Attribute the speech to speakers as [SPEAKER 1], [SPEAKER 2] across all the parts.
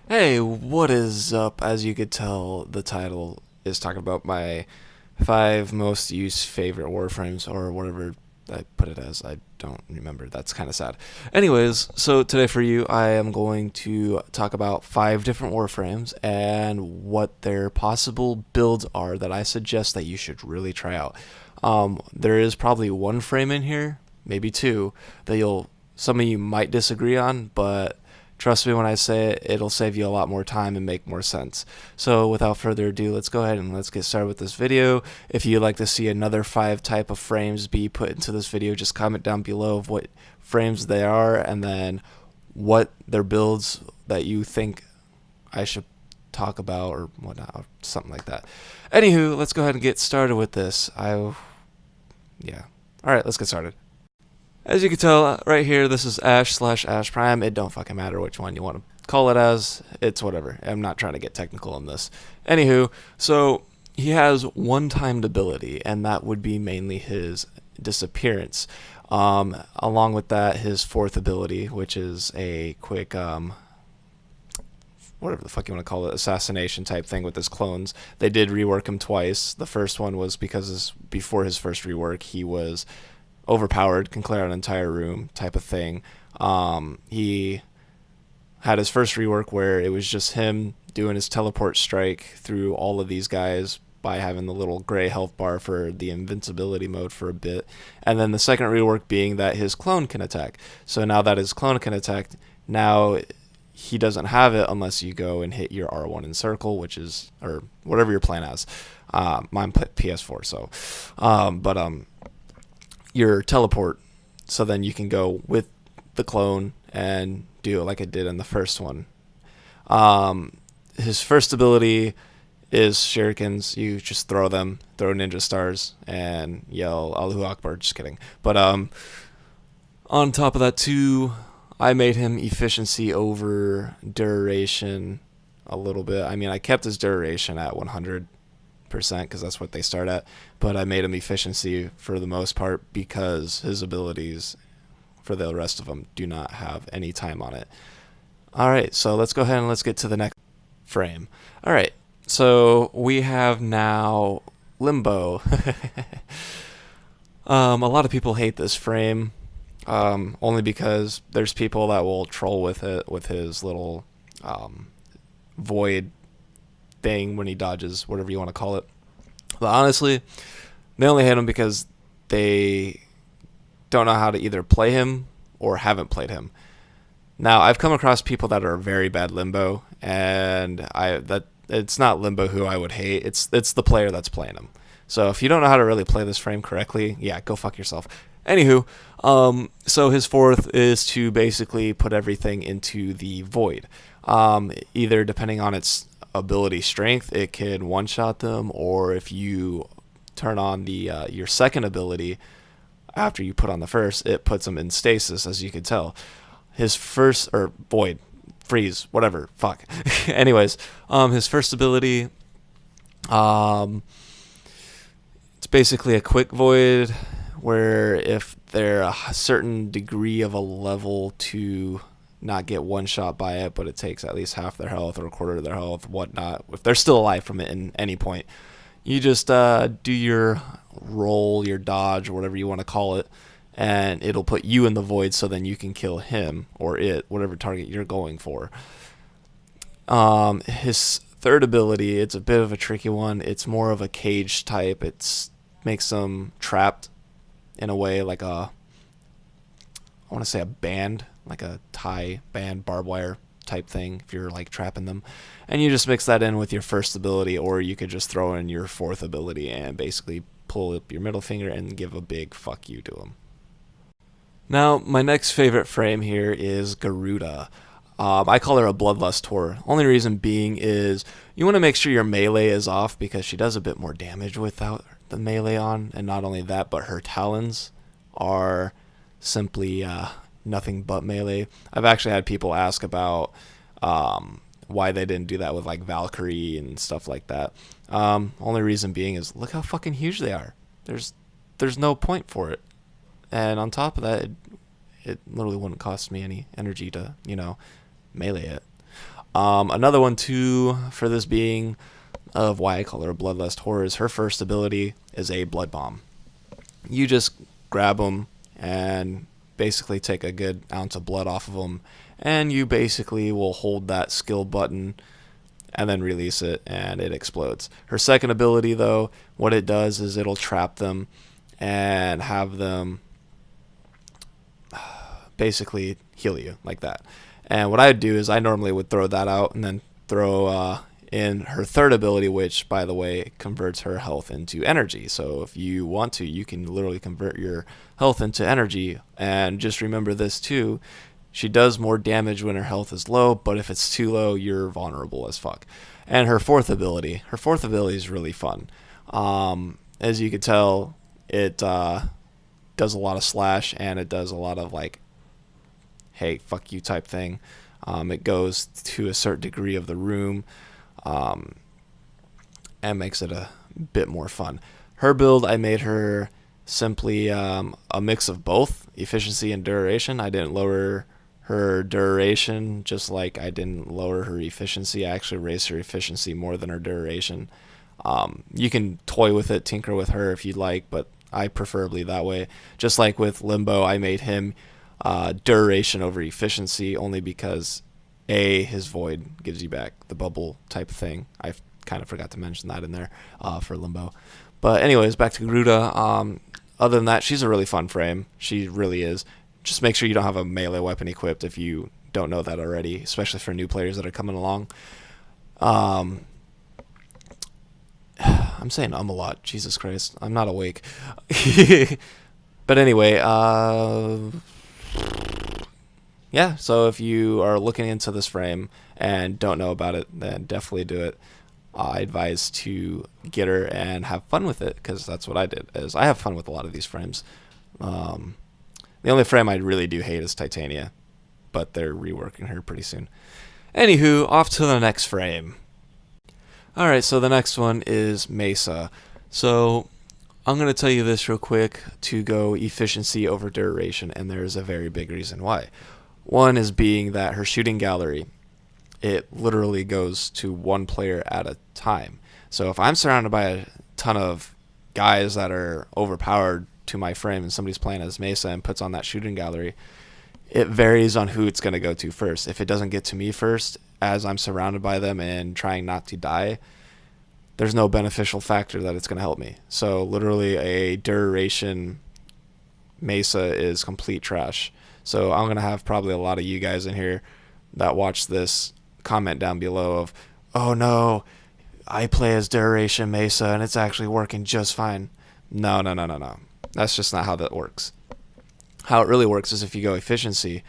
[SPEAKER 1] Hey, what is up? As you could tell, the title is talking about my five most used favorite Warframes, or whatever I put it as. I don't remember. That's kind of sad. Anyways, so today for you, I am going to talk about five different Warframes and what their possible builds are that I suggest that you should really try out. There is probably one frame in here, maybe two, that some of you might disagree on, but trust me when I say it, it'll save you a lot more time and make more sense. So without further ado, let's go ahead and let's get started with this video. If you'd like to see another five type of frames be put into this video, just comment down below of what frames they are and then what their builds that you think I should talk about or whatnot, or something like that. Anywho, let's go ahead and get started with this. Yeah. Alright, let's get started. As you can tell right here, this is Ash/Ash Prime. It don't fucking matter which one you want to call it as. It's whatever. I'm not trying to get technical on this. Anywho, so he has one timed ability, and that would be mainly his disappearance. Along with that, his fourth ability, which is a quick whatever the fuck you want to call it, assassination type thing with his clones. They did rework him twice. The first one was because before his first rework, he was overpowered, can clear out an entire room type of thing. He had his first rework where it was just him doing his teleport strike through all of these guys by having the little gray health bar for the invincibility mode for a bit. And then the second rework being that his clone can attack. So now that his clone can attack, now he doesn't have it unless you go and hit your R1 in circle, which is, or whatever your plan is. Mine put PS4, so. Your teleport, so then you can go with the clone and do it like it did in the first one. His first ability is shurikens. You just throw them, throw ninja stars, and yell Allahu Akbar. Just kidding. But on top of that too, I made him efficiency over duration a little bit. I mean, I kept his duration at 100% because that's what they start at, but I made him efficiency for the most part because his abilities for the rest of them do not have any time on it. Alright, so let's go ahead and let's get to the next frame. Alright, so we have now Limbo. A lot of people hate this frame, only because there's people that will troll with it, with his little void thing when he dodges, whatever you want to call it. But honestly, they only hate him because they don't know how to either play him or haven't played him. Now, I've come across people that are very bad Limbo, and it's not Limbo who I would hate. It's the player that's playing him. So if you don't know how to really play this frame correctly, yeah, go fuck yourself. Anywho, so his fourth is to basically put everything into the void. Either depending on its ability strength, it can one shot them, or if you turn on the your second ability after you put on the first, it puts them in stasis, as you can tell. His first, or void, freeze, whatever, fuck. Anyways, his first ability, it's basically a quick void where if they're a certain degree of a level to not get one shot by it, but it takes at least half their health or a quarter of their health, whatnot, if they're still alive from it in any point, you just do your roll, your dodge, or whatever you want to call it, and it'll put you in the void so then you can kill him or it, whatever target you're going for. His third ability, it's a bit of a tricky one. It's more of a cage type. It makes them trapped in a way like I want to say a band, like a tie band, barbed wire type thing, if you're like trapping them. And you just mix that in with your first ability, or you could just throw in your fourth ability and basically pull up your middle finger and give a big fuck you to them. Now, my next favorite frame here is Garuda. I call her a bloodlust whore. Only reason being is you want to make sure your melee is off because she does a bit more damage without the melee on, and not only that, but her talons are simply nothing but melee. I've actually had people ask about why they didn't do that with like Valkyrie and stuff like that. Only reason being is look how fucking huge they are. There's no point for it. And on top of that, it literally wouldn't cost me any energy to, melee it. Another one too for this being of why I call her a Bloodlust Whore is her first ability is a Blood Bomb. You just grab them and basically take a good ounce of blood off of them, and you basically will hold that skill button and then release it, and it explodes. Her second ability, though, what it does is it'll trap them and have them basically heal you like that. And what I'd do is I normally would throw that out and then throw in her third ability, which, by the way, converts her health into energy. So if you want to, you can literally convert your health into energy. And just remember this too, she does more damage when her health is low, but if it's too low, you're vulnerable as fuck. And her fourth ability is really fun. As you can tell, it does a lot of slash, and it does a lot of like, hey, fuck you type thing. It goes to a certain degree of the room, and makes it a bit more fun. Her build, I made her simply a mix of both efficiency and duration. I didn't lower her duration just like I didn't lower her efficiency. I actually raised her efficiency more than her duration. You can toy with it, tinker with her if you'd like, but I preferably that way. Just like with Limbo, I made him duration over efficiency only because his void gives you back the bubble type of thing. I kind of forgot to mention that in there for Limbo. But anyways, back to Garuda. Other than that, she's a really fun frame. She really is. Just make sure you don't have a melee weapon equipped if you don't know that already, especially for new players that are coming along. I'm saying a lot. Jesus Christ. I'm not awake. But anyway, yeah, so if you are looking into this frame and don't know about it, then definitely do it. I advise to get her and have fun with it, because that's what I did. Is I have fun with a lot of these frames. The only frame I really do hate is Titania, but they're reworking her pretty soon. Anywho, off to the next frame. Alright, so the next one is Mesa. So I'm going to tell you this real quick to go efficiency over duration, and there's a very big reason why. One is being that her shooting gallery, it literally goes to one player at a time. So if I'm surrounded by a ton of guys that are overpowered to my frame and somebody's playing as Mesa and puts on that shooting gallery, it varies on who it's going to go to first. If it doesn't get to me first, as I'm surrounded by them and trying not to die, there's no beneficial factor that it's going to help me. So literally a duration Mesa is complete trash. So I'm going to have probably a lot of you guys in here that watch this comment down below of, oh no, I play as duration Mesa and it's actually working just fine. No. That's just not how that works. How it really works is if you go efficiency,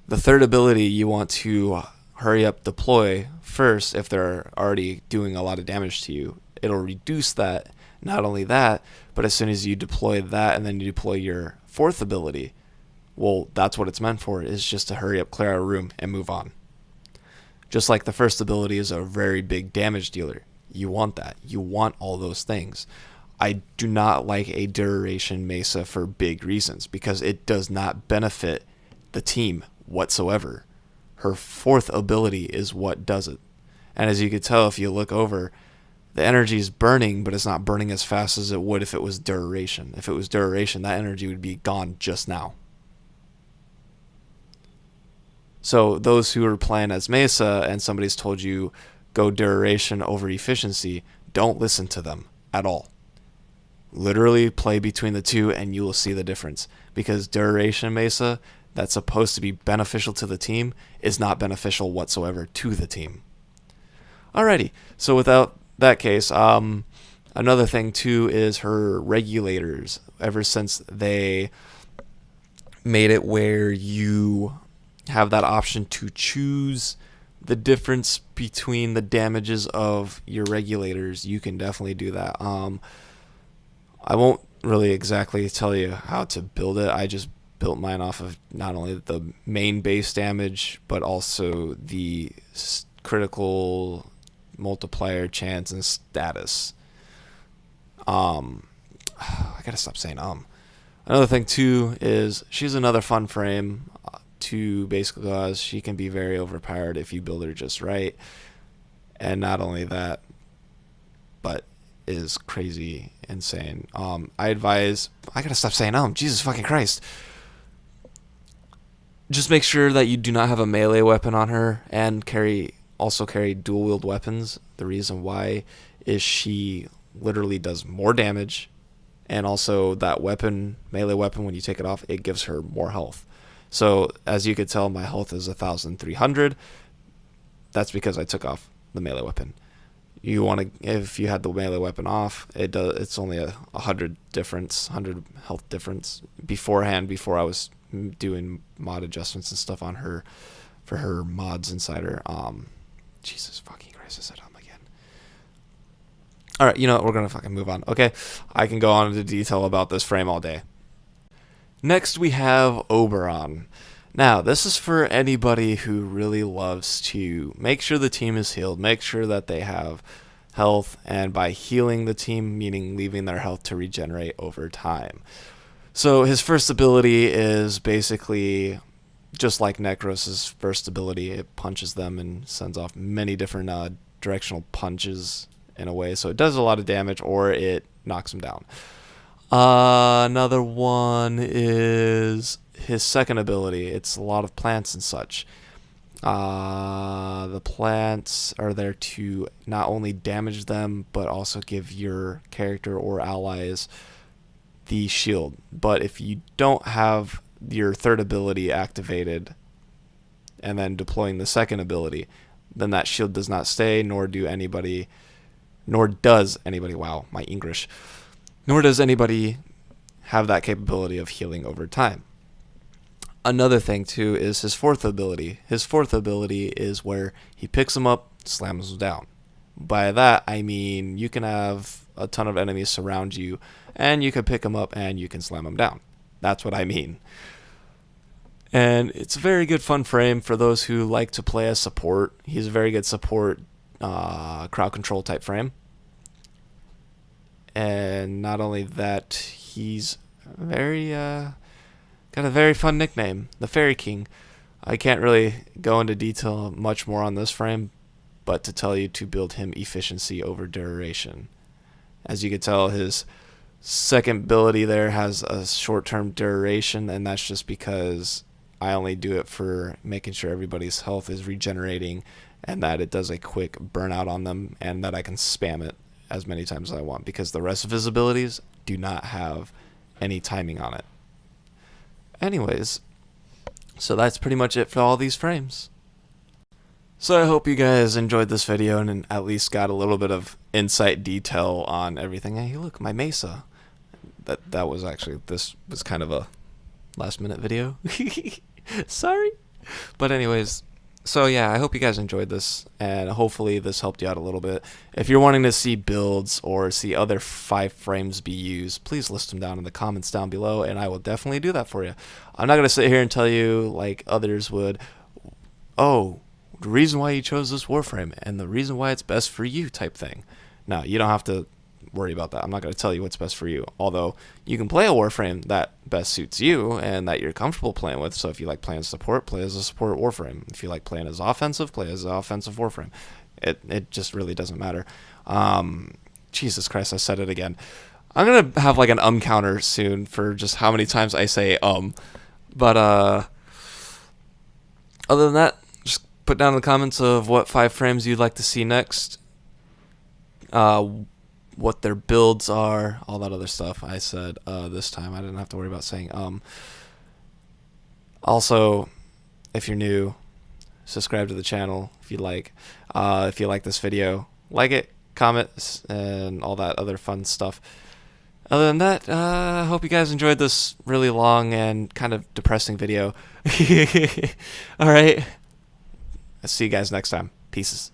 [SPEAKER 1] the third ability you want to hurry up deploy first if they're already doing a lot of damage to you. It'll reduce that. Not only that, but as soon as you deploy that and then you deploy your fourth ability, well, that's what it's meant for, is just to hurry up, clear out a room, and move on. Just like the first ability is a very big damage dealer. You want that. You want all those things. I do not like a duration Mesa for big reasons, because it does not benefit the team whatsoever. Her fourth ability is what does it. And as you can tell, if you look over, the energy is burning, but it's not burning as fast as it would if it was duration. If it was duration, that energy would be gone just now. So those who are playing as Mesa and somebody's told you go duration over efficiency, don't listen to them at all. Literally play between the two and you will see the difference, because duration Mesa that's supposed to be beneficial to the team is not beneficial whatsoever to the team. Alrighty, so without that case, another thing too is her regulators. Ever since they made it where you have that option to choose the difference between the damages of your regulators, you can definitely do that. I won't really exactly tell you how to build it. I just built mine off of not only the main base damage, but also the critical multiplier chance and status. I gotta stop saying Another thing too is she's another fun frame to basically cause she can be very overpowered if you build her just right. And not only that, but is crazy insane. I advise, I gotta stop saying Jesus fucking Christ. Just make sure that you do not have a melee weapon on her, and also carry dual wield weapons. The reason why is she literally does more damage, and also that melee weapon, when you take it off, it gives her more health. So as you could tell, my health is 1,300. That's because I took off the melee weapon. If you had the melee weapon off, it's only 100 health difference beforehand, before I was doing mod adjustments and stuff on her for her mods inside her. Jesus fucking Christ, I said again. Alright, you know what, we're gonna fucking move on. Okay, I can go on into detail about this frame all day. Next we have Oberon. Now, this is for anybody who really loves to make sure the team is healed, make sure that they have health, and by healing the team, meaning leaving their health to regenerate over time. So his first ability is basically just like Necros' first ability. It punches them and sends off many different directional punches in a way. So it does a lot of damage, or it knocks them down. Another one is his second ability. It's a lot of plants and such. The plants are there to not only damage them, but also give your character or allies the shield. But if you don't have your third ability activated and then deploying the second ability, then that shield does not stay, nor does anybody, wow, my English, nor does anybody have that capability of healing over time. Another thing too is his fourth ability. His fourth ability is where he picks them up, slams them down. By that I mean you can have a ton of enemies surround you, and you can pick them up and you can slam them down. That's what I mean. And it's a very good fun frame for those who like to play as support. He's a very good support crowd control type frame. And not only that, he's very got a very fun nickname, the Fairy King. I can't really go into detail much more on this frame, but to tell you to build him efficiency over duration. As you can tell, his second ability there has a short-term duration, and that's just because I only do it for making sure everybody's health is regenerating, and that it does a quick burnout on them, and that I can spam it as many times as I want, because the rest of his abilities do not have any timing on it. Anyways, so that's pretty much it for all these frames. So I hope you guys enjoyed this video and at least got a little bit of insight detail on everything. Hey, look, my Mesa. That was actually, this was kind of a last minute video. Sorry. But anyways, so yeah, I hope you guys enjoyed this, and hopefully this helped you out a little bit. If you're wanting to see builds or see other 5 frames be used, please list them down in the comments down below, and I will definitely do that for you. I'm not going to sit here and tell you like others would, oh, the reason why you chose this Warframe and the reason why it's best for you type thing. No, you don't have to worry about that. I'm not going to tell you what's best for you, although you can play a Warframe that best suits you and that you're comfortable playing with. So if you like playing support, play as a support Warframe. If you like playing as offensive, play as an offensive Warframe. It just really doesn't matter. Jesus Christ, I said it again. I'm going to have like an counter soon for just how many times I say but other than that, just put down in the comments of what 5 frames you'd like to see next, what their builds are, all that other stuff. I said this time I didn't have to worry about saying Also, if you're new, subscribe to the channel if you like. If you like this video, like it, comment, and all that other fun stuff. Other than that, I hope you guys enjoyed this really long and kind of depressing video. Alright, I'll see you guys next time. Peace.